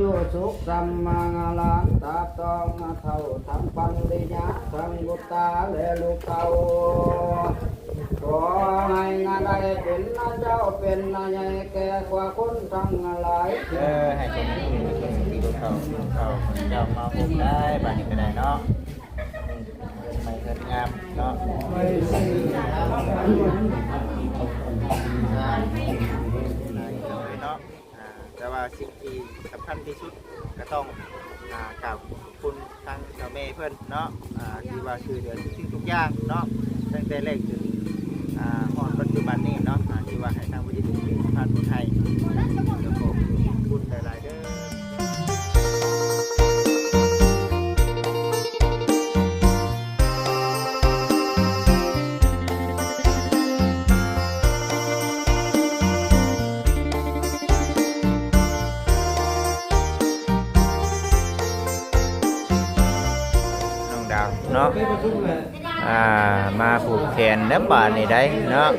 ยุสุขสัมมังลานตาตองเท่าทั้งปันติญาทั้งบุตตาและลูกเต่าขอให้งานใดเป็นนาเจ้าเป็นนายใหญ่แก่กว่าคนทั้งหลายให้คนที่เขาเจ้ามาผมได้บ้านนี้ก็ได้เนาะไม่เกิดงามเนาะแต่ว่าสิ่งที่สำคัญที่สุดก็ต้องกราบคุณทางเจ้าแม่เพื่อนเนาะที่ว่าช่วยเหลือทุกอย่างเนาะตั้งแต่แรกจนปัจจุบันนี้เนาะที่ว่าให้ทางวิทยุเป็นพาดไทยแล้วก็คุณหลายๆเด้อเนาะมาผูกแขนน้ำบาดนี่ได้เนาะ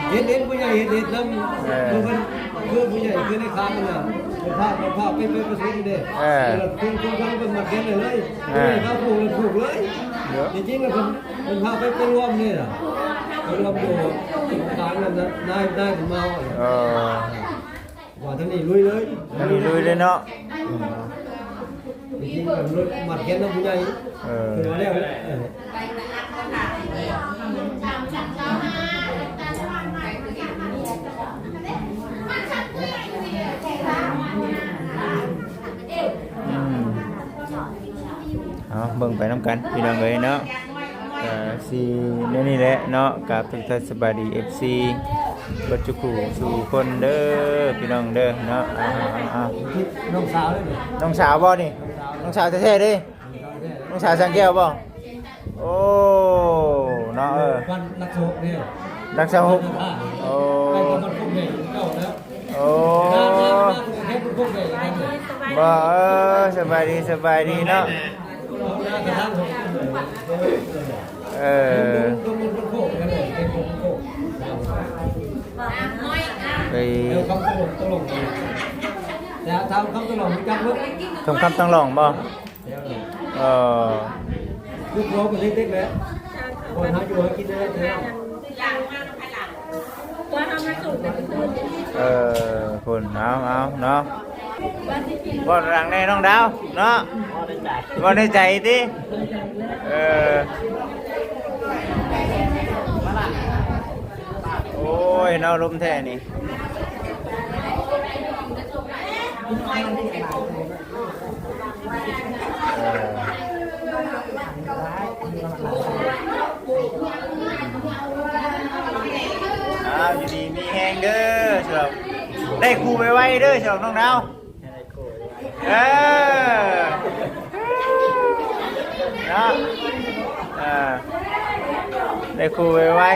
เห็นผู้ใหญ่เห็นแล้วคือผู้ใหญ่คือในค้ามันน่ะภาพเป็นประสบเด้คุณเป็นมาเขียนเลยเขาผูกเลยจริงๆแล้วเป็นภาพไปรวมนี่น่ะรวมอยู่ทางนั้นนะได้ผมมาว่าท่านนี่ลุยเลยเนาะจริงๆแบบรถมาเขียนแล้วผู้ใหญ่เรียกเบิ่งไปน้ำกันพี่น้องเลยเนาะซีนี่แหละเนาะกับทุกท่านสบายดี FC บัจจุกูสู่คนเด้อพี่น้องเด้อเนาะน้องสาวเลยน้องสาวบ่นี่น้องสาวแท้ๆดิน้องสาวสังแก้วบ่โอ้เนาะวันนักโชคเนี่ยนักโชคโอ้มันพุ่งเก่งเก่าแล้วโอ้บ่สบายดีเนาะไปทำคำตลกจับรถทำคำตั้งหลองบ่ลูกโลกเป็นเล็กๆแล้วคนหาอยู่หากินได้แล้วคนเอาเนาะบ่รังแน่น้องดาวเนาะบ่ได้ใจติโอ้ยเนาะลมแท้นี่อยู่ดีมีแหงเด้อเชียวได้ครูไปไว้เด้อเชียวน้องดาวเนาะได้ครูไปไว้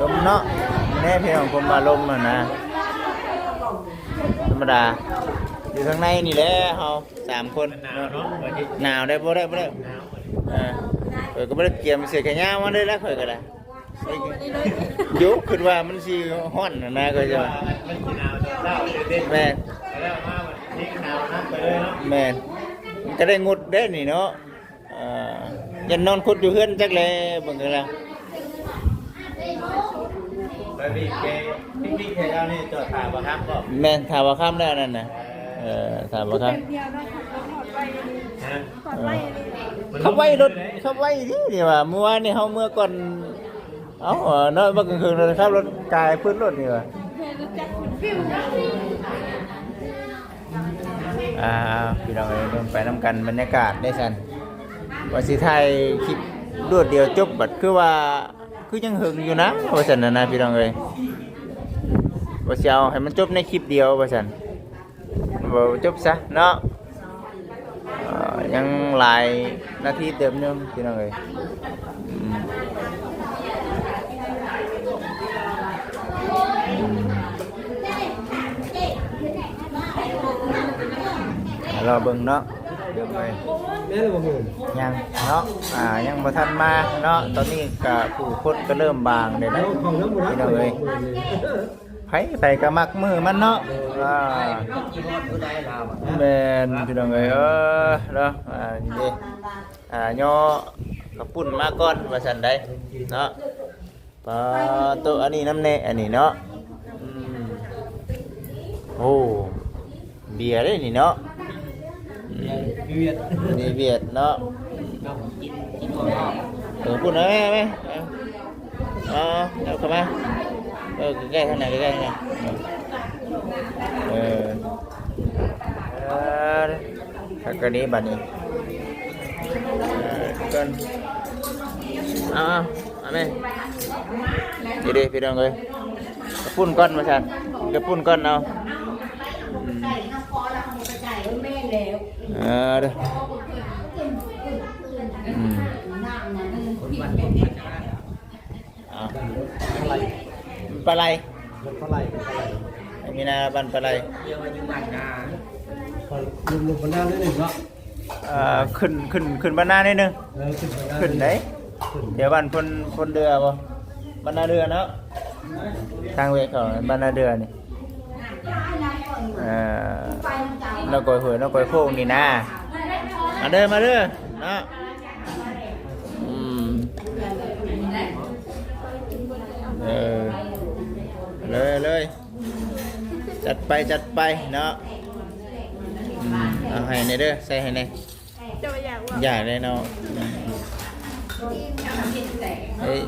ลมเนาะแน่พี่น้องผมมาลมอ่ะนะธรรมดาอยู่ข้างในนี่แหละเฮา3 คนหนาวได้บ่ได้ข่อยก็บ่ได้เกี่ยมเสื้อแขนยาวมาเลยแล้วข่อยก็ได้ยุกขึ้นว่ามันสิฮ้อนนะก็จะแม่นแม่นจะได้งดได้นี่เนาะยันนอนคุดอยู่เฮือนจักแลเบิ่งกันแล้วพี่แค่เจ้านี่จอดถามบ่ครับบ่แม่นถามบ่ครับแล้วนั่นน่ะถามบ่ครับขับไว้รถขับไว้นี่ว่าเมื่อวานนี่เฮาเมื่อก่อนเนาะเมื่อกลางคืนเราขับรถกายพื้นรถนี่ว่าพี่น้องเอ้ยเดินไปนำกันบรรยากาศได้ซั่นว่าสิถ่ายคลิปรวดเดียวจบบัดคือว่าคือยังหึงอยู่นะว่าซั่นน่ะนะพี่น้องเอ้ยว่าสิเอาให้มันจบในคลิปเดียวว่าซั่นบ่จบซะเนาะยังหลายนาทีเติมนึงพี่น้องเอ้ย รอเบิ่งเนาะเลย แม่เลยบ่หมื่น ยังเนาะยังบ่ทันมาเนาะตอนนี้ก็ผู้คนก็เริ่มบางเลยนะ เอาของน้ำบุรัก พี่น้องเอ้ยไผก็มักมือมันเนาะแม่นพี่น้องเอ้ยเนาะนี่ย่อกระปุ่นมาก่อนว่าซั่นได้เนาะปะตัวอันนี้น้ำแน่อันนี้เนาะโอ้เบียร์เด้นี่เนาะ เวียด นี่เวียดเนาะพูดหน่อยไหมเอาเข้ามาใกล้ๆทางไหนใกล้ๆทางไหนถ้าก็นี้บัดนี้กันเอาไหมดีๆพี่น้องเลยกระปุ้นก้อนมาฉันกระปุ้นก้อนเอาเด้อปลาไหลมีนาบันปลาไหลลุงบรรดาได้หนึ่งเนาะขึ้นบรรณาได้หนึ่งขึ้นไหนเดี๋ยวบันพนเดือบ่บรรณาเดือเนาะทางเวกเขาบรรณาเดือนี่เราก่อยหวยเราก่อยโค้งนี่นะมาเด้อเนาะเลยจัดไปเนาะเอาให้ในเด้อใส่ให้ในอยากเลยเนาะเฮ้ย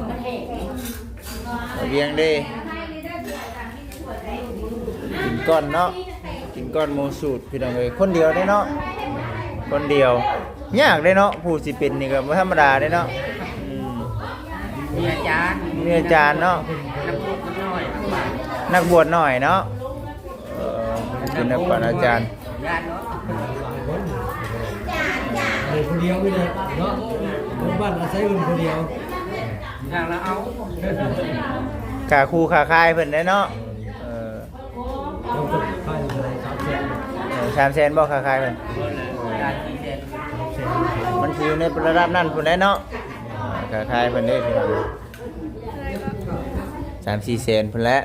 เบียงดิกินก้อนเนาะกินก้อนโมสูตรพี่น้องเอ้ยคนเดียวได้เนาะคนเดียวยากได้เนาะผู้สิเป็นนี่ก็บ่ธรรมดาได้เนาะมีอาจารย์เนาะนักบวชหน่อยเนาะเป็นนักบวชอาจารย์คนเดียวไม่ได้เนาะบ้านอาศัยคนเดียวอย่างละเอาขาครูขาคายเพิ่นได้เนาะ300,000บ่ขาคายเพิ่นมันคือในระดับนั้นเพิ่นได้เนาะขาคายเพิ่นได้พี่น้อง3-4 แสนเพิ่นแล้ว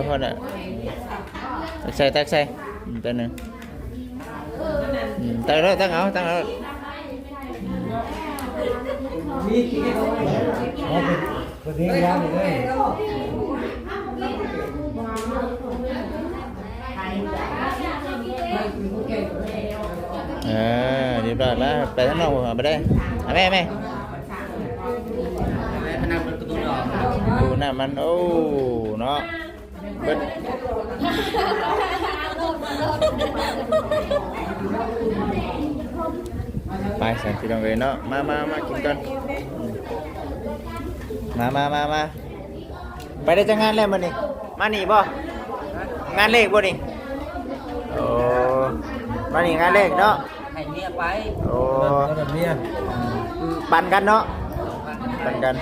พอน่ะตักใส่ตัวนึงตั้งเอามีคนนี้ยาวเลยเรียบร้อยแล้วไปทั้งนอกไปได้แม่ดูหน้ามันโอ้เนาะเบิ้ลไปสั่งพี่น้องเลยเนาะมากินกันมาไปได้จังงานแล้วมันนี่มานี่บ่งานเลขบ่นี่โอ้มานี่งานเลขเนาะให้เมียไปโอ้ เมียปั่นกันเนาะปั่นกัน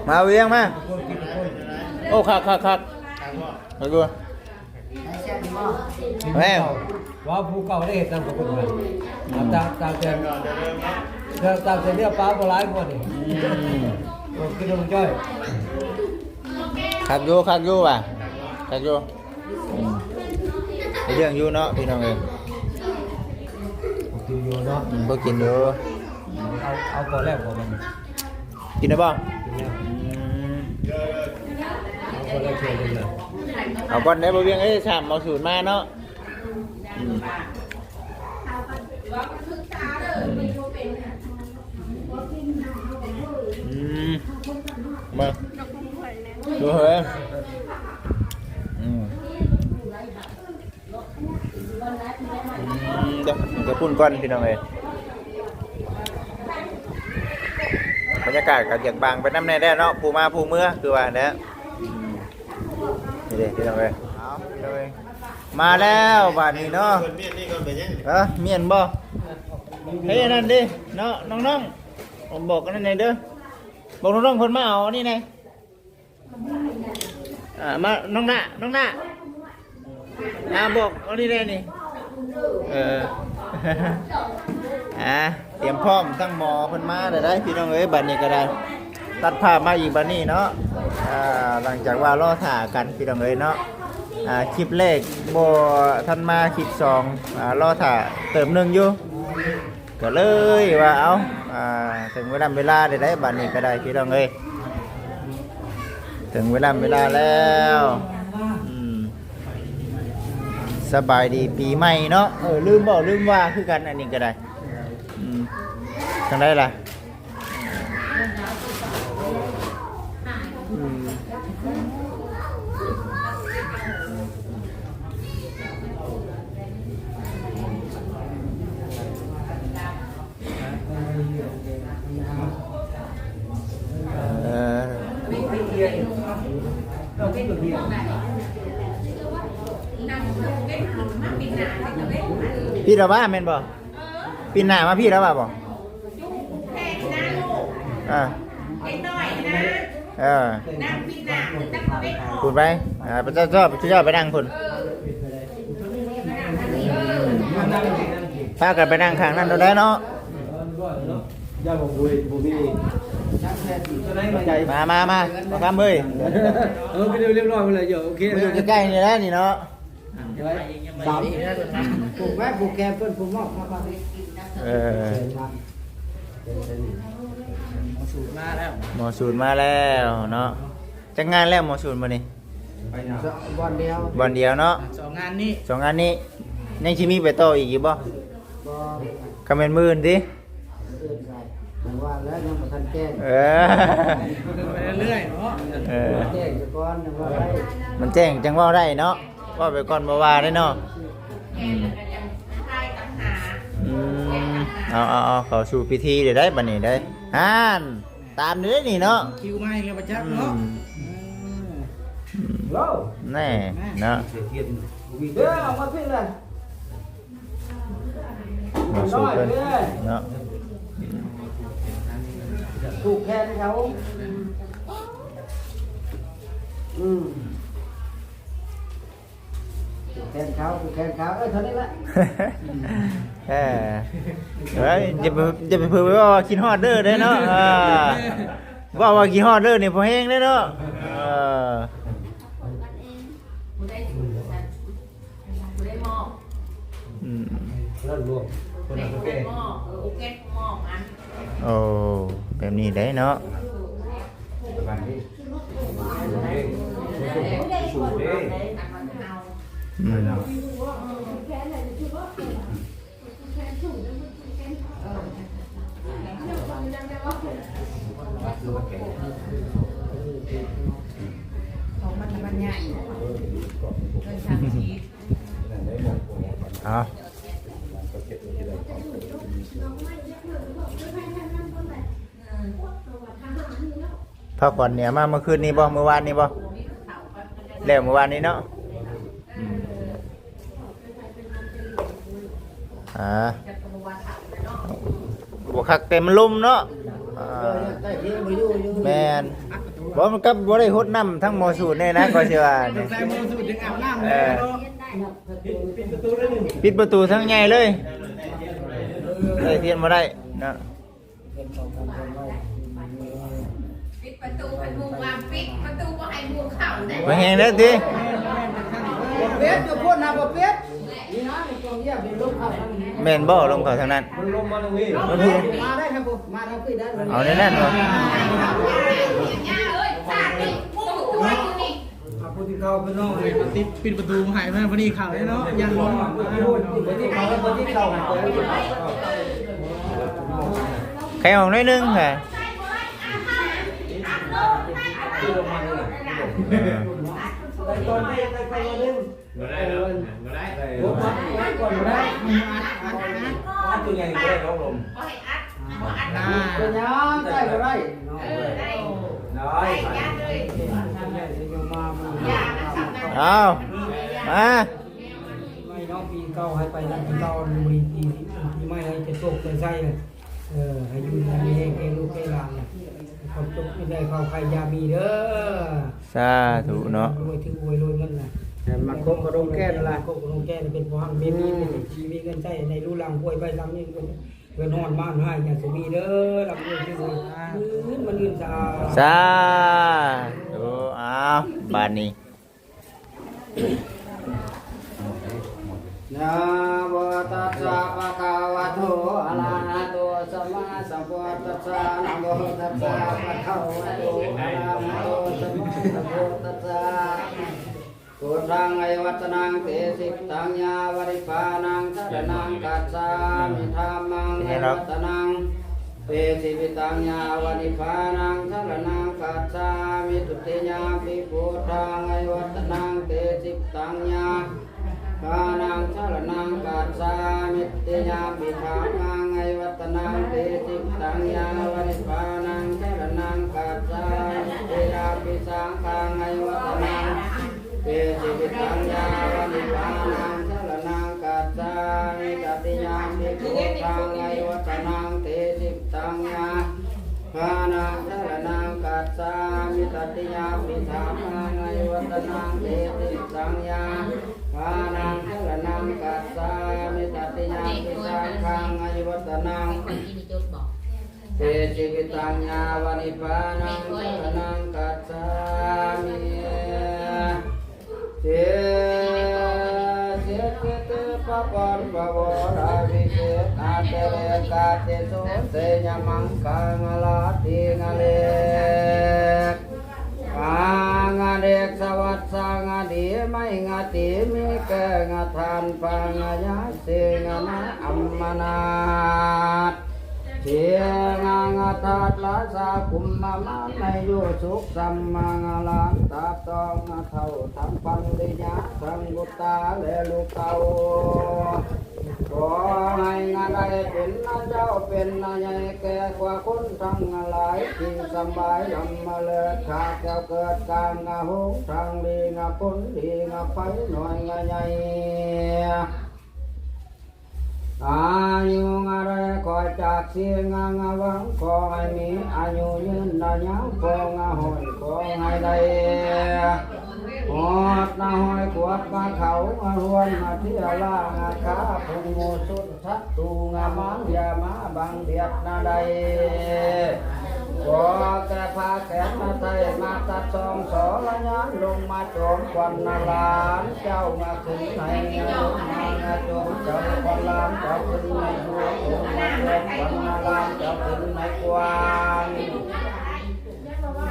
มาเวียงมาโอ้คักมาดูแม่ว่าผู้เก่าได้เห็นตามคนเลยตามเจเนี่ยป้าโบราณคนนี่กินลงจ้อยคักอยู่ป่ะคักอยู่เรื่องอยู่เนาะพี่น้องเองกินอยู่เนาะบ่กินอยู่เอาก่อนแรกของมันกินได้บ่เอาก่อนได้บ่เวียงเอ้ยสามเอาสูตรมาเนาะมาดูเฮ้ยเดี๋ยวจะพุ่นก้อนพี่น้องเอ้ยบรรยากาศก็อยากบางไปน้ำในได้เนาะผู้มาผู้เมื่อคือว่าเนี่ยนี่เด็กพี่น้องเอ้ยมาแล้วบาดนี้เนาะเมียนบ่เฮ้ยนั่นดิเนาะน้องๆผมบอกกันนั่นเองเด้อ บอกน้องๆคนมาเอานี่ไงมาน้องหน้าบอกเอานี่เลยนี่เตรียมพร้อมทั้งหมอเพิ่นมาได้พี่น้องเอ้ยบัดนี้ก็ได้ตัดภาพมาอีกบัดนี้เนาะหลังจากว่ารอถ่ากันพี่น้องเอ้ยเนาะคลิปแรกบ่ทันมาคลิป2รอถ่าเติม1อยู่ก็เลยว่าเอาถึงเวลาได้บัดนี้ก็ได้พี่น้องเอ้ยถึงเวลาแล้วสบายดีปีใหม่เนาะลืมว่าคือกันอันนี้ก็ได้ทางได้ล่ะพี่เราบ้าแม่นบ่ปีหน้ามาพี่เราบ้าบ่พูดไปพระเจ้าไปนั่งคุณพากันไปนั่งข้างนั้นเราได้เนาะมาทำเลยไปเรียบร้อยเลยโอเคอยู่ใกล้ๆนี่แล้วนี่เนาะปลูกไว้ปลูกแกเพิ่นปลูกนอกมาหมอสูตรมาแล้วเนาะจะงานแล้วหมอสูตรมานี่บอลเดียวเนาะ2 งานนี้ยังชิมีไปต่ออีกอยู่บ่คำเป็นหมื่นดิว่าแล้วยังบ่ทันแก้ไปเรื่อยๆเนาะแจ้งจะก่อนยังว่าได้มันแจ้งจังว่าได้เนาะว่าไปก่อนบ่ว่าได้เนาะเอาเข้าสู่พิธีได้บัดนี้ได้ตามนี้นี่เนาะคิวมาแล้วบ่จักเนาะแน่เนาะเอามาพี่เลยมาสู้กันเนาะถูกแค่เขาแคนเขาเท่านี้ละเฮ้ยจะไปเผื่อว่ากินฮอดเด้อได้เนาะว่ากินฮอดเด้อนี่พอแห้งได้เนาะโอ้แบบนี้ได้เนาะพักผ่อนเนี่ยมาเมื่อคืนนี้บ่เมื่อวานนี้บ่แล้วเมื่อวานนี้เนาะบวกคักเต็มลุ่มเนาะแมนบ่มันกับบ่ได้หดน้ำทั้งหมอสูตรเนี่ยนะก็เชื่อว่าใส่หมอสูตรยังอาบน้ำเลยเนาะปิดประตูทั้งใหญ่เลยเทียนมาได้นะปิดประตูให้หมู่ว่าปิดประตูบ่ให้หมู่เข้าได้มาแหงแล้วดิเป็ดจะพูดนะบ่เป็ดนี่นะตรงเนี้ยเป็นลมเข้าทางนี้แม่นบ่ลมเข้าทางนั้นมันลมมาตรงนี้มาได้ครับผมมาทางพี่ได้เอาในนั้นบ่ผู้ที่เข้าเป็นน้องติดปิดประตูให้แม่พอดีเข้าเลยเนาะยันลมผู้ที่เข้าผู้ที่เข้าใครออกน้อยนึงค่ะตอนนี้ใครมาดึงมาได้ผมมาก่อนมาได้ตัวใหญ่ก็ได้น้องลมตัวใหญ่ได้ก็ได้เอามาไม่น้องปีเก่าให้ไปนั่นปีเก่ามีปีไม่ให้จะโชคจะใช่ให้อยู่ในเองลูกให้หลานความจบ ได้เข้าใครยามีเด้อ สาธุเนาะ รวยถึงรวยรวยกันนะ มาคบกระดงแก้นั่นล่ะ ก็ลงแก้เป็นพอมีเป็นชีมีเงินใช้ในรู้ลังห้วยใบลำนี่เงินหอนบ้านให้อย่าจะมีเด้อลำเงินที่มือมันยืนสา สาธุอ้าวบาดนี้ นะโมตัสสะภะคะวะโตอะระหะโตสัมมาสัมพุทธัสสะนะโมตัสสะภะคะวะโตอะระหะโตสัมมาสัมพุทธัสสะพุทธังไอวัตนังเตสิตังยาวริปานังสรณังกัจฉามิธัมมังไอวัตนังเตสิปิตังยาวริปานังสรณังกัจฉามิตุติยามปิพุทธังไอวัตนังเตสิตังยาปานังสรณังกัจฉามิตุติยามปิธัมมังไอวัตนังเตสิตังยาวริปานังสรณังกัจฉามิตุติยามปิสังฆังไอวัตนังเตสิปิตังยาวริปานังสรณังกัจฉามิตุติยามปิพุทธังไอวัตนังเตสิตังยาปานังสรณังกัจฉามิตุติยามปิธัมมังไอวัตนังเตสิตังยาปานังสรณังกัจฉามิตุติยามปิสังฆังไอวัตนังเตสิปิตังยาวนิพพานังสรณังกัจฉามิเจเจเตปะปอนปะวราวิเศษอาเตเรกาเตโสเสยมังคังลาติงเลกงาเด็กสวัสดิ์สังดีไม่งาติมิเกงาทานปังยาเสงนาอัมมนาตเชียงางาตาลาสาคุมมามาในโยสุขสัมมังลานตาตองเท่าทั้งปัญญาทั้งบุตาและลูกเต่าขอให้งานใดเป็นนาเจ้าเป็นนาใหญ่แก่กว่าคนทั้งหลายที่สบายลำมาเลิศขาแก้วเกิดกลางหงทางดีงาพ้นดีงาไฟหน่อยงาใหญ่อายุอะไรคอยจากเสียงงาวังขอให้มีอายุยืนนานยาวของาหอยขอให้ได้หอดนาหอยขวดมาเขามาหวนมาเที่ยวล่างาขาพุงโมสุดทัดตูงามันยามาบังเดียดนาใดขอแก่พาแขนมาไทยมาตัดซองสอละยานลงมาโจมควันนาลานเจ้ามาขึ้นในลงมาโจมเจ้าควันลานเจ้าขึ้นในดวงองค์มาโจมควันนาลานเจ้าขึ้นในกวาง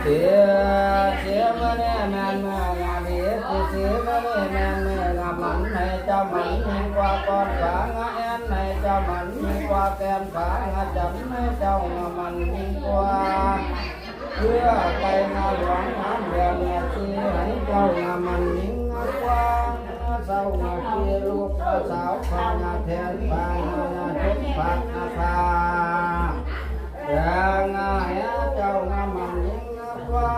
เสียมาเนี่ยแม่แม่งาดีเสียมาเนี่ยแม่แม่งามันให้เจ้ามันยิ่งกว่าก้อนฝางาแอนให้เจ้ามันยิ่งกว่าแกนฝางาจันให้เจ้างามันยิ่งกว่าเพื่อไปงาหลวงน้ำเดือนงาชีให้เจ้างามันยิ่งกว่าเศร้างาชีลูกสาวพางาแทนพางาทุกปักนาภาอย่างเหี้ยเจ้างามันยิ่งกว่า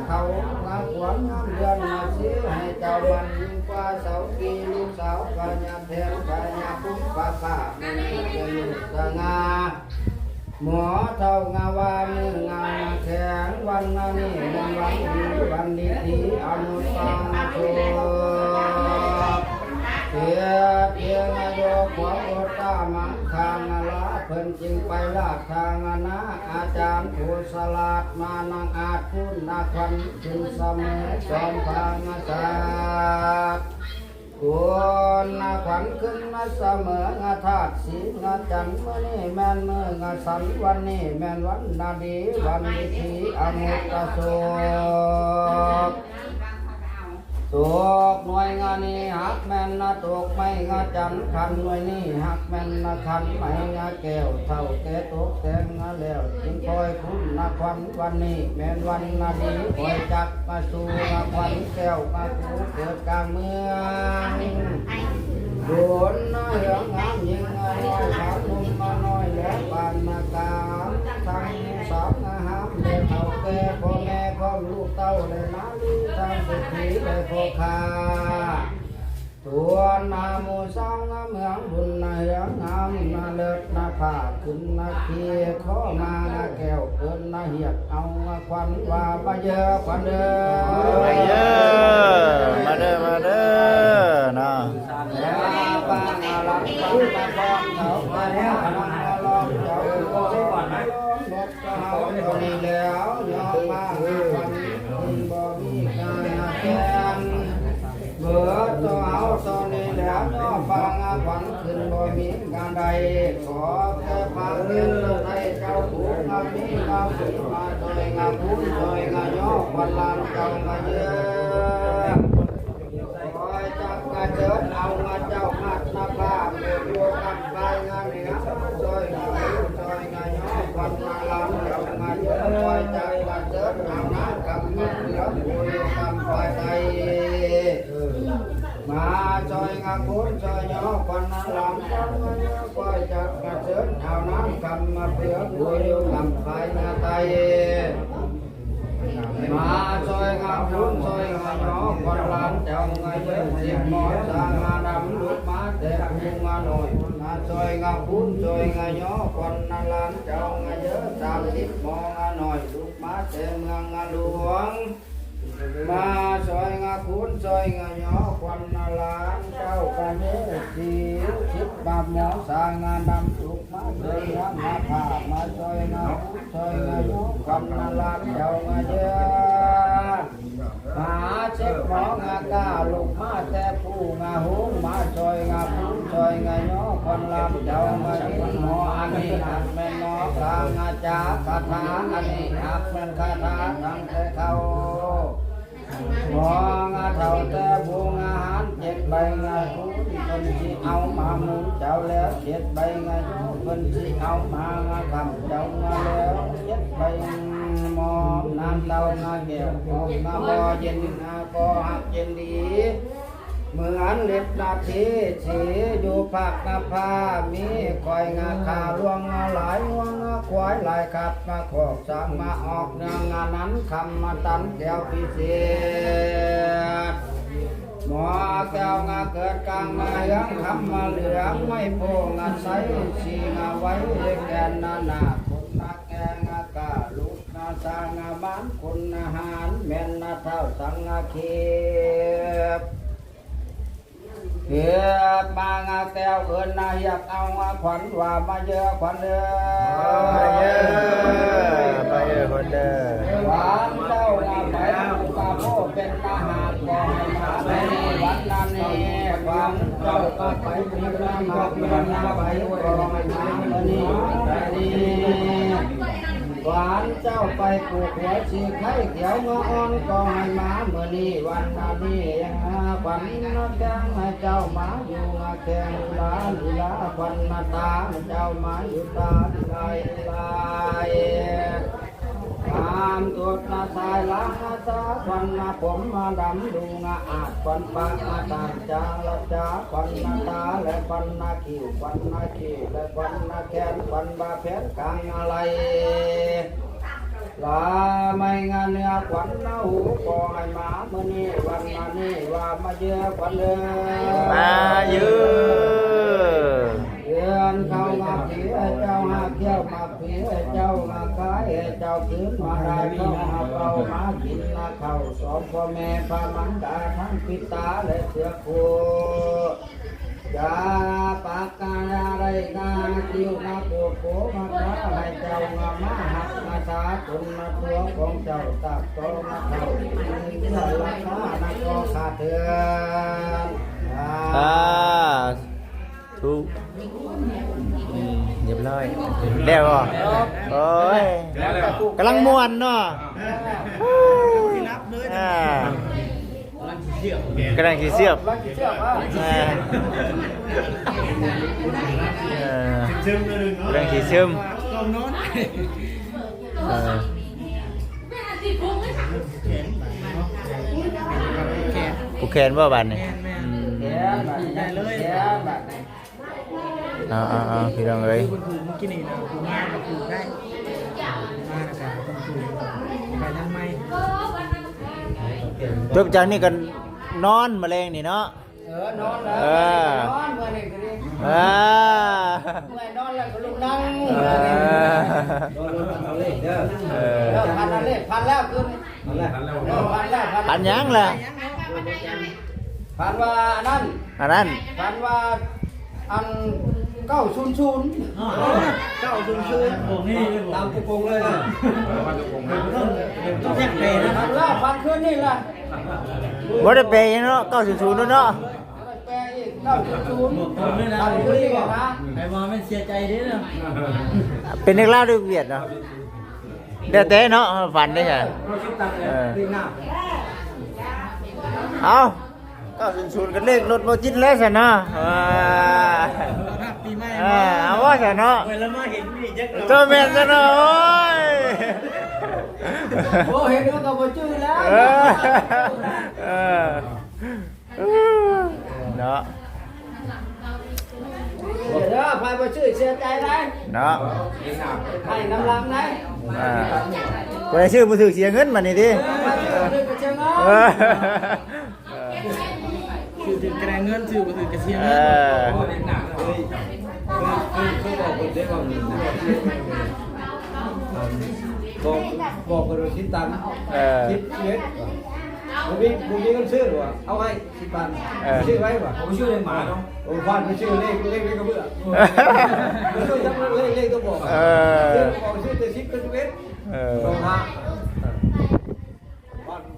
เขางาขวัญงาเดือนงาชีให้เจ้ามันยิ่งกว่าเสากีลูกสาวพางาแทนพางาทุกปักนาไม่เป็นลูกงาหมอเท่างาวามืองาแข็งวันนี้วันดีที่อนุปังโชเทียงโยขวบโอตามังคางละเพิ่นจึงไปลากทางนะอาจารย์ผู้สลาดมานังอาจคุณนาคันจึงเสมอจอมพังศาสคุณนาขันขึ้นมาเสมองาธาตุสีงาจันเมื่อนี่แม่นเมื่องาสันวันนี้แม่นวันนาดีวันดีทีอมุตตะโสตกหน่วยงานนี้หักแม่นนาตกไม่งาจันขันหน่วยนี้หักแม่นนาขันไม่งาแก้วเท่าแก่ตกแต่งงาแล้วจึงคอยคุณนาควันวันนี้แม่นวันนาดีคอยจักมาสู่นาควันแก้วมาคูเกิดกลางเมืองโดนน้อยงามยิงน้อยสาวนุ่มมาน้อยแล้วปานมากามทั้งสาวงามเลยเท่าแก่พ่อแม่พ่อลูกเต้าเลยนาลีทั้งเศรษฐีเลยพ่อค้า ตัวนาโมสังนาเมืองบุญนาเยังงามนาเลิศนาผาขึ้นนาเคียข้อมานาแก้วเกินนาเหียดเอาควันว่าปะเยอะควันเด้อ มาเด้อมาเด้อมาเด้อเนาะ แล้วปานาลังปังนาพรเขาไปแล้วนาลองเจ้าโก้ก่อนไหมรถก็เฮาคนนี้แล้วยอมมาควันบ่มีการแกนเมื่อตัวเอาตอนนี้แล้วน้อฟังขวัญขึ้นบ่มีงานใดขอแค่พาเงินให้เจ้าผู้งามมีงามสีมาช่วยงามผู้ช่วยงามย่อควันลานเจ้างามเยอะคอยจักงาเจิดเอางาเจ้าหัดนาภาพเมื่อโยกันไปงานเหนือช่วยงามผู้ช่วยงามย่อควันลานเจ้างามเยอะคอยจักงาเจิดเอาน้ำกับเงินเหลือผู้โยกันไปไทยมาจอยงาบุญจอยย่อควันหลังจังเงาคอยจักกระเจิดเอาน้ำคำมาเพื่อบุญอยู่คำภายนาไตมาจอยงาบุญจอยงาย่อควันหลังจังเงาเยอะเสียงหมอสางาดำลุกมาแต่พุงงาหน่อยมาจอยงาบุญจอยงาย่อควันหลังจังเงาเยอะ30มองงาหน่อยลุกมาแต่เมืองงาหลวงมาซอยงาคุณซอยงาหยอควันนาลานเจ้ากะเมสีชิดบาหมอสางาดำสุกมาซอยงามาผ่ามาซอยงาคุณซอยงาหยอควันนาลานเจ้างาเยอะมาเช็ดหมองากาลูกมาแต่ผู้งาหุงมาซอยงาคุณซอยงาหยอควันลานเจ้างาหินหมออันนี้หักแม่นหมอกลางาจาคาถาอันนี้หักแม่นคาถาทั้งแต่เขามองเท่าแต่บุงอาหาร7 ใบงาคุณคนที่เอามาหมุนเจ้าแล้ว7 ใบงาคนที่เอามางาคำเจ้ามาแล้ว7 ใบมองน้ำเต้างาแก้วของงาบ่อเย็นงาบ่อหักเย็นดีเหมือนเล็บนาทีสีอยู่ภาคนาภามีคอยงาขาลวงงาหลายงวงงาควายหลายขับมาขอกสามมาออกเนื้องานนั้นคำมาตันแก้วพิเศษหมอแก้วงาเกิดกลางมายังคำมาเหลืองไม่โพงาใสสีงาไว้แกนนานาคนนาแกงากาลุกนาสางาบ้านคนอาหารแม่นนาเท่าสังอาเขียบเฮียมางาแก้วเอินนาอยากเอางาขวัญว่ามาเยอะขวัญเด้อมาเด้อมาเด้อคนเด้อ หวานเจ้างาไปอุปาโภเป็นอาหารก่อนมาในวันนั้นนี่หวานเจ้าก็ไปมีนามามีนาไปก่อนมานี่แต่นี่หวานเจ้าไปปลูกหัวชีไข่เขียวงาอ่อนก็ให้มาเมื่อนี้วันนี้ขวัญนาแกงให้เจ้ามาอยู่งาแกงลาลีลาขวัญนาตาเจ้ามาอยู่ตาลายลายตามตัวนาสายล้างนาตาขวัญนาผมมาดำดูงาอาจขวัญปากมาตาจางละจ้าขวัญนาตาและขวัญนาคิวขวัญนาคิวและขวัญนาแขนขวัญบาเพชรกลางอะไรลาไม่งานเนื้อขวัญนาหูก็ให้มาเมื่อนี้วันนี้ว่ามาเยอะขวัญเด้อมาเยอะ เดือนเข้ามาผีเจ้าหาเที่ยวมาผีเจ้ามาขายเจ้าคืนมาได้เข้ามาเป่ามากินนาเข้าสองพ่อแม่พามันดาทั้งปิตาและเสือโคยาปากกาอะไรนาคิวนาโกโกมาพระให้เจ้างามาหักมาตาคุณนาตัวของเจ้าตักโตมาเข้าเนื้อราคานาก็ขาดเถื่อนถูกเรียบร้อยแล้วบ่โอ้ยกำลังม่วนเนาะกำลังขี้เสียบกำลังขี้ซึมผูกแขนบ่บัดนี่พี่น้องเอ้ย กินนี่นะกูมากับกูได้มากับกูไปทำไม จบจากนี้กันนอนแมลงนี่เนาะ นอนแล้วนอนเมื่อนี่ก็ดีเมื่อนอนแล้วก็ลุกนั่งพันแล้วเลยพันแล้วขึ้นพันยังล่ะพันว่านั่นพันว่าอัน900ตามกระโปรงเลยนะต้องแยกเปย์นะ พันแล้วพันขึ้นนี่ล่ะ บ่ได้เปย์เนาะ900เนาะแปลอีก900พันขึ้นนี่นะ ไอ้มาไม่เสียใจดิเนาะ เป็นนักล่าด้วยเวียดเนาะเดี๋ยวแต่เนาะฝันได้ไงเอา900กันเลขรถบ่จิตแล้วซะเนาะปีใหม่ เอาว่าซะเนาะ แล้วมาเห็นนี่จัก ตัวแม่นซะเนาะโอ้ย โอ้เห็นแล้วก็บ่จื้อแล้วเนาะเด้อไปบ่จื้อเสียใจได้ เนาะ ให้น้ำลังได้ ไปชื่อบ่ถูกเสียเงินบัดนี้ดิ คือถึงกระเงินชื่อก็คือกระเทียม เคยบอกคนได้ว่าบอกคนคิดตังค์คิดเล็กผมมีเงินซื้อหรอเอาให้10 ตันซื้อไว้ป่ะผมชื่อเลยหมาเนาะผมฟันไปชื่อเลขก็เบื่อช่วยจำเลขก็บอกชื่อแต่10 ก็11ต้องหา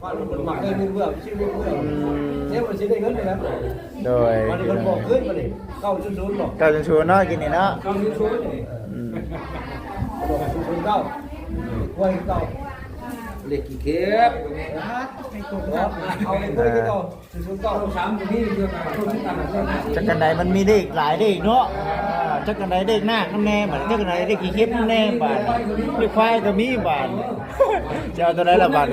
ฟันมันหมักได้เงินเบื่อชื่อเบื่อเนี่ยมันซื้อได้เงินเลยนะโดยมันบอกขึ้นมาดิ900บอก900เนาะกินนี่เนาะ900นี่บอก9ไว้9เล็กกี่เข็บเอาเลยด้วยที่เรา09 3นี่เรื่องอะไร จักกันใดมันมีเลขหลายเลขเนาะจักกันใดเลขหน้ากันแน่บัดจักกันใดเลขกี่เข็บแน่บาดเลขควายก็มีบาดจะเอาตัวไหนล่ะบาด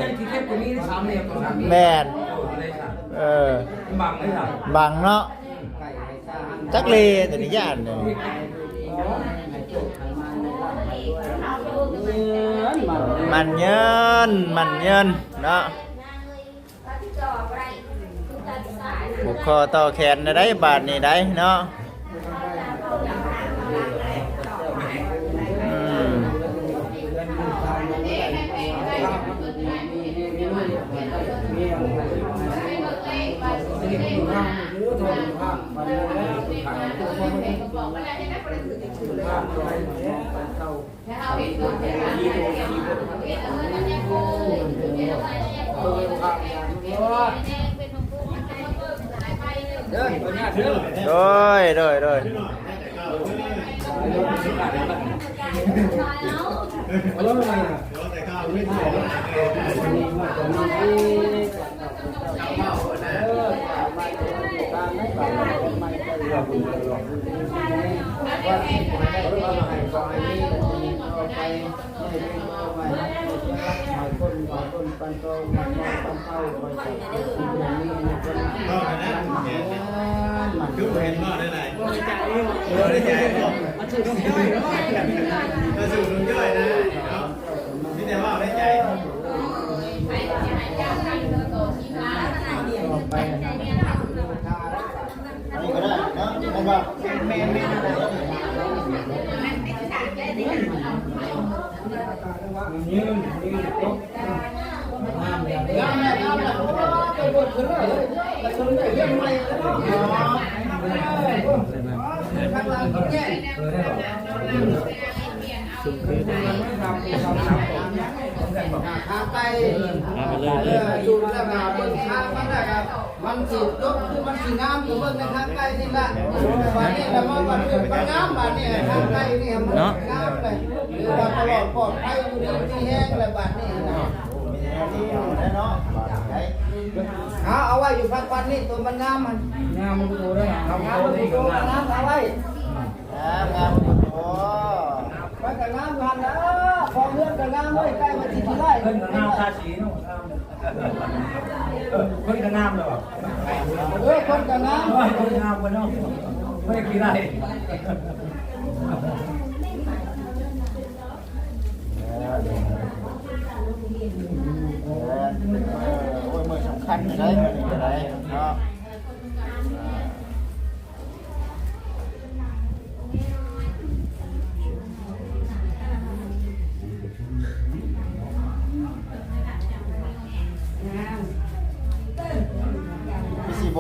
แม่นบังเนาะจักเลตัวนี้ย่านนี่มันเยินเนาะผูกคอต่อแขนได้บาทนี่ได้เนาะโดยแล้วทำไมอ่ะแต่ข้าวไม่คือเห็นว่าได้ไหนได้ใจมาสู่น้องย่อยมาสู่น้องย่อยนะพี่แต่ว่าได้ใจนี่ก็ได้เนาะมันว่าแม่ยืนยกมันสีตกคือมันสีงามอยู่เบื้องในทางใกล้นี่แหละบ้านนี้แล้วมันเป็นงามบ้านนี้ทางใกล้นี่มันงามเลยหรือว่าตลอดปลอดภัยอยู่ที่แห้งเลยบ้านนี้นะเอาไว้อยู่พักวันนี้ตัวมันงามมันดูได้งามเอาไว้งามโอ้ไปกับงามพันนะพอเลื่อนกับงามเลยใกล้มาที่ไร่เพิ่นกับงามทาสีเนาะคนกับงามเลยคนกับงามคนงามคนเนาะไม่กี่ไร่โอ้ยมือสำคัญเลยเนาะ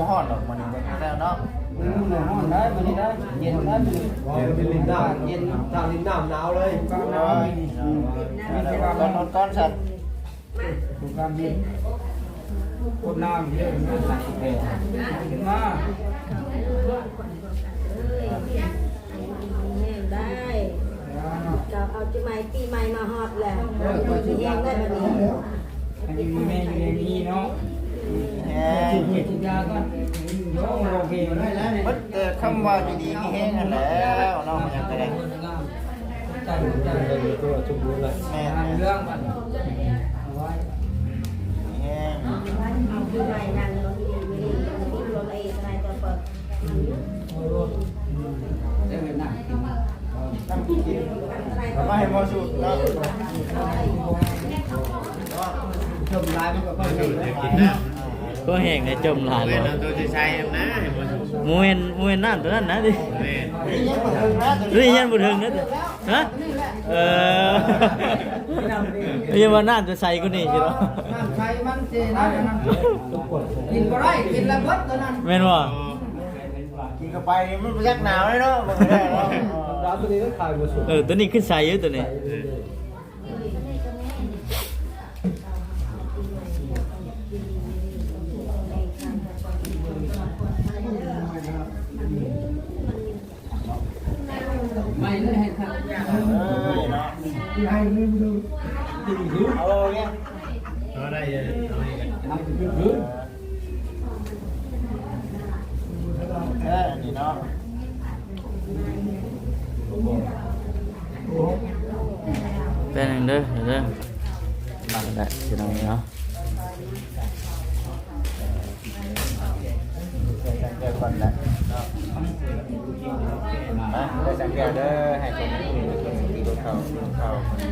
บ่ฮ้อนหรอกมันนี่แล้วเนาะ ห้องได้มันนี่ได้เย็นได้มันนี่ ว่าเป็นลิ้นน้ำเย็นทางลิ้นน้ำหนาวเลย ก็ เนา น้ ะก้อนก้อนสัตว์ ำดูการบินคนน้ำเยอะมันใส่แก่เห็นว่า ได้เราเอาจะไม่ปีใหม่มาฮอดแล้วที่แห้งได้แบบนี้ อันนี้แม่อยู่ในนี้เนาะ แห้ง เห็ดยาก็โยโอเคได้แล้วเนี่ย มันแต่คำว่าดีๆมีแห้งกันแล้วเนาะมันยังก็ได้ ใจใจ ตัวชุบรู้เลย แม่ ทางเรื่องมันเอาไว้ แห้ง เอาปีใหม่นั่นเราที่นี่ที่รถไอ้ทนายจะเปิด ได้เงินหนัก ทำกินทำมาให้หมอสูตรเนาะ จมร้ายมันก็ค่อยดี ก็แห้งในจมหลานเลย ตัวจะใช้นะเห็นบ่ถูก มูเห็นนั่นตัวนั้นนะดิ แม่ นี่ยังบ่ถึงนะ หรือยันบุถึงนะฮะยังว่านั่นจะใส่ก็นี่ใช่หรอ น้ำใช้มันเจนะกินก็ได้กินละเบิดตัวนั้น แม่นว่า กินเข้าไปนี่มันยักหนาวเลยเนาะบ่ได้เนาะ ร้านตัวนี้ก็ขายหมดสุด ตัวนี้ขึ้นใส่เยอะตัวนี้ ไม่ได้ให้ครับ เนาะ ที่ให้ไม่ดู เอาเนี่ย เอาได้เอาได้กัน ทำเป็นพื้น นี่เนาะ เป็นหนึ่งเด้อมาได้ที่น้องเนาะ เดี๋ยวก่อนนะเนาะได้สังเกตเด้อให้คนที่ดูเขา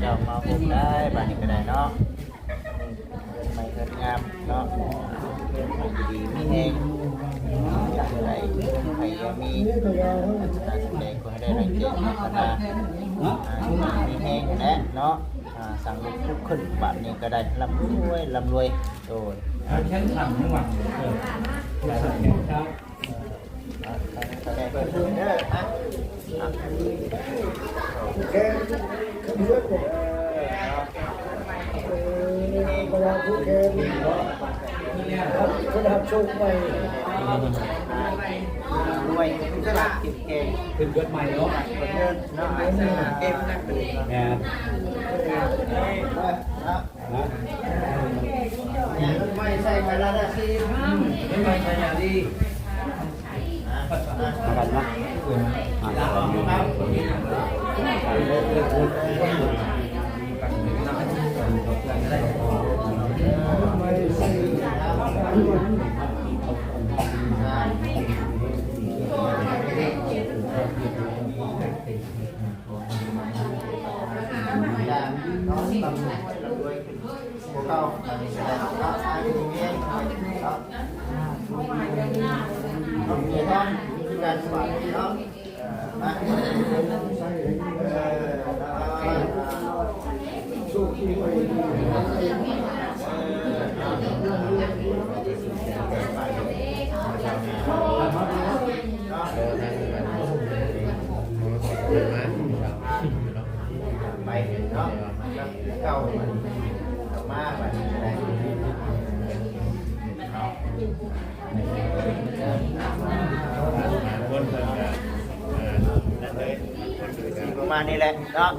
เจ้ามาพบได้บ้านนี้ก็ได้เนาะไม่เกิดงามเนาะไม่ดีมีแห้งจากไหนใครก็มีการแสดงก็ให้ได้รายเกียรติพัฒนามีแห้งและเนาะสั่งลูกทุกขึ้นบ้านนี้ก็ได้ร่ำรวยโดย แค่ขันทั้งวันครับ แสดงเปิดเผยเด้อนะ แค่เลือดผมเวลาทุกแค่ครับคนหับโชคไป รวยตลาดกินเก่ง เป็นเกิดใหม่เนาะ คนเดินเนาะเก็บนักดู แม่ ไม่ใช่ไปแล้วนะสิ ไม่ไปใช่อย่างดี มากันนะน้องตำรวจด้วยพวกเขาตอนนี้จะได้รับสายที่นี่ต้องมีต้องมีการสวัสดีเนาะมาสู้ที่ไปไปเนาะเก่ามาแบบไหนเนาะ คนเพิ่นก็นั่นเลย ประมาณนี้แหละเนาะ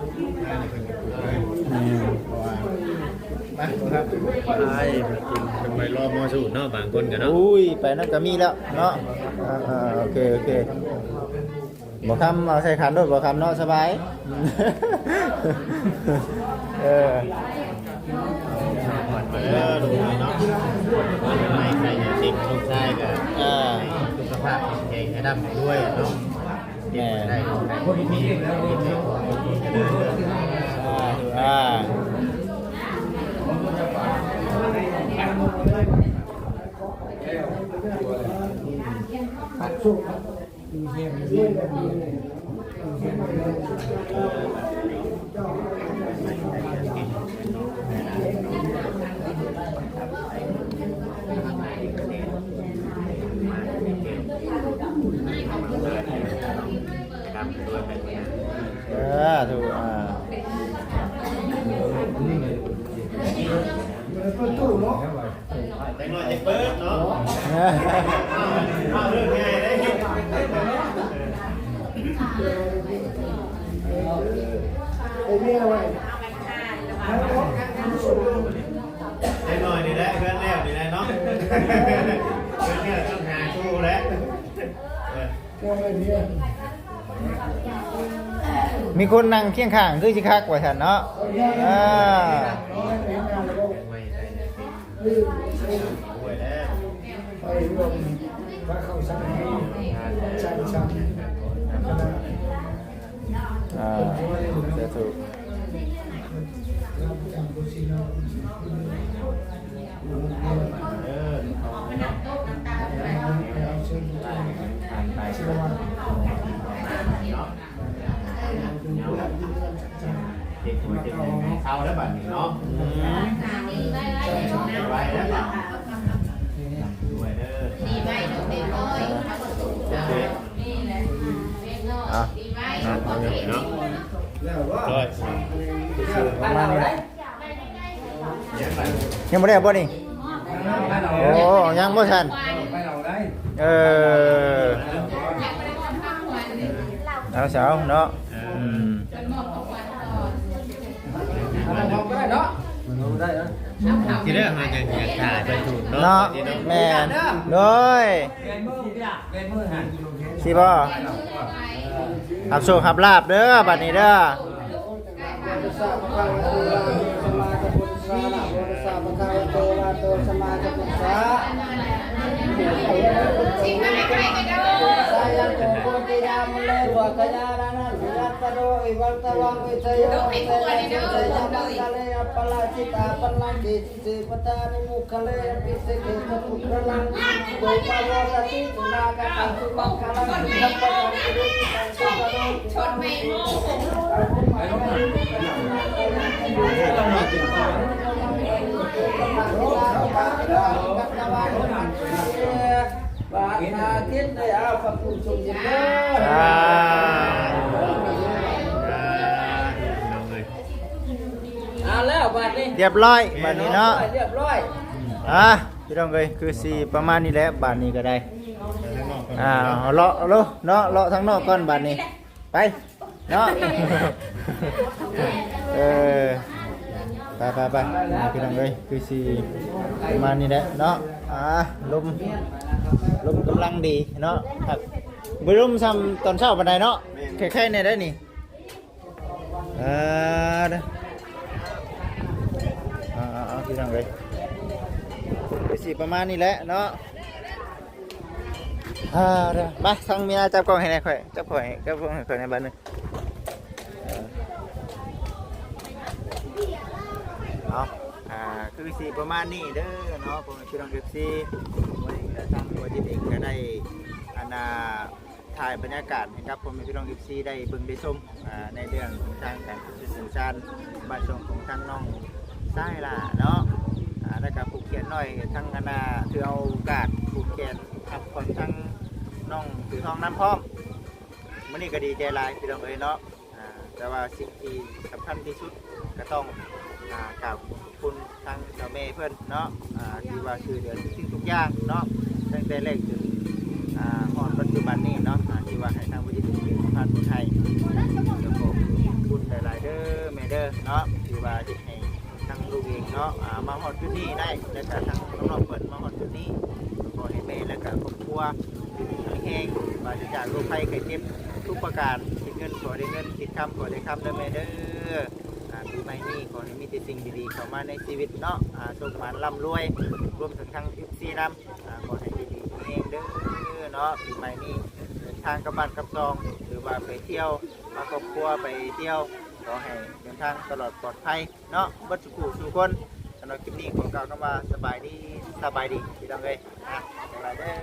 มาครับ ไปเป็นไปรอมอสูตรเนาะบางคนกันเนาะ อุ้ยไปนั่นก็มีแล้วเนาะโอเคบ่คำเอาใส่ขันรถบ่คำเนาะสบายมาเด้อลูกเนาะไม่ใครอยากติดลูกชายก็สุขภาพแข็งให้ดำด้วยเนาะเก็บได้คนที่มีแล้ว เ ดำด้วยไปเนี่ย ถูกแต่งหน่อยจะเปิดเนาะเอาเรื่องง่ายได้แต่งหน่อยนี่ได้เพื่อนแล้วนี่ได้เนาะเพื่อนเนี่ยต้องหาชูแล้ว มีคนนั่งเคียงข้างคือสิคักว่าซั่นเนาะไม่ใช่ด้วยแล้ว ไปรวมพระเข้าสังฆชันชัน จะถูกเด็กหัวเด็กเข้าแล้วบัดนี้เนาะไว้แล้วด้วยเด้อ ดีไว้เด็กน้อยนี่แหละเด็กน้อยดีไว้ เนาะ แล้วว่า ร้อย ประมาณนี้แหละยังบ่ได้บ่นี่โอ้ยังบ่ทัน ไปเราได้ ยังไม่ได้ทำข้าววันนี้ เอาเสาเนาะ เป็นหมอกของวันก่อน ได้เนาะ ได้นะ ที่เรื่องมันยังถ่ายไปถูกเนาะ เนาะแม่นโดย เป็นมือเป็นมือหัน สิบ่ขับโชคขับลาบเด้อบัดนี้เด้อ จริงไหมใครกันเด้อ ชนไม่โม่ บาทนาทิศได้อาพระผู้ทรงยินดี แล้วบาทนี้ เรียบร้อยบัดนี้เนาะ เรียบร้อย พี่น้องเอ้ยคือสิประมาณนี้แหละบัดนี้ก็ได้เลาะเนาะเลาะทางนอกก่อนบัดนี้ไปเนาะไปพี่น้องเอ้ยคือสิประมาณนี้แหละเนาะลมกำลังดีเนาะครับบ่ลมซ้ำตอนเช้าปานใดเนาะแค่ๆเนี่ยได้นี่เด้อพี่น้องเอ้ยคือสิประมาณนี้แหละเนาะเด้อไปทางเมียจับกล้องให้หน่อยค่อยจับข่อยในบ้านนึงคือสีประมาณนี้เด้อเนาะผมพี่น้องFCวันนี้ทางวัดจิตเองก็ได้ถ่ายบรรยากาศนะครับผมพี่น้อง FC ได้เบิ่งได้ชมในเรื่องของทางการสื่อสารบ้านช่องของทางน้องซ้ายล่ะเนาะแล้วก็ผูกเขียนหน่อยทั้งถือเอาโอกาสผูกเขียนขับคนทั้งน้องถือทองน้ำพร้อมมื้อนี้ก็ดีใจหลายพี่น้องเอ้ยเนาะแต่ว่าสิ่งที่สำคัญที่สุดก็ต้องกราบคุณทางเจ้าแม่เพื่อนเนาะที่ว่าช่วยเหลือทุกอย่างเนาะตั้งแต่แรกจนปัจจุบันนี้เนาะที่ว่าให้ทางวิทยุผ่านไทยแล้วก็คุณหลายๆเด้อแม่เด้อเนาะที่ว่าจะให้ทางลูกเองเนาะมาฮอดจุดนี้ได้แล้วก็ทางน้องๆเปิดมาฮอดจุดนี้ขอให้แม่แล้วก็ครอบครัวแห้งปราศจากโรคภัยไข้เจ็บทุกประการคิดเงินขอได้เงินคิดคำขอได้คำเด้อแม่เด้อปีใหม่นี้ขอให้มีแต่สิ่งดีๆเข้ามาในชีวิตเนาะสุขมันร่ำรวยรวมถึงทางFCนำขอให้ดีๆเองเด้อเนาะปีใหม่นี้เดินทางกับบ้านกับซองหรือว่าไปเที่ยวมาครอบครัวไปเที่ยวขอให้เดินทางตลอดปลอดภัยเนาะบัดสุขุสุขคนสำหรับคลิปนี้ขอกล่าวคำว่าสบายดีพี่น้องเอ้ยสบายเด้อ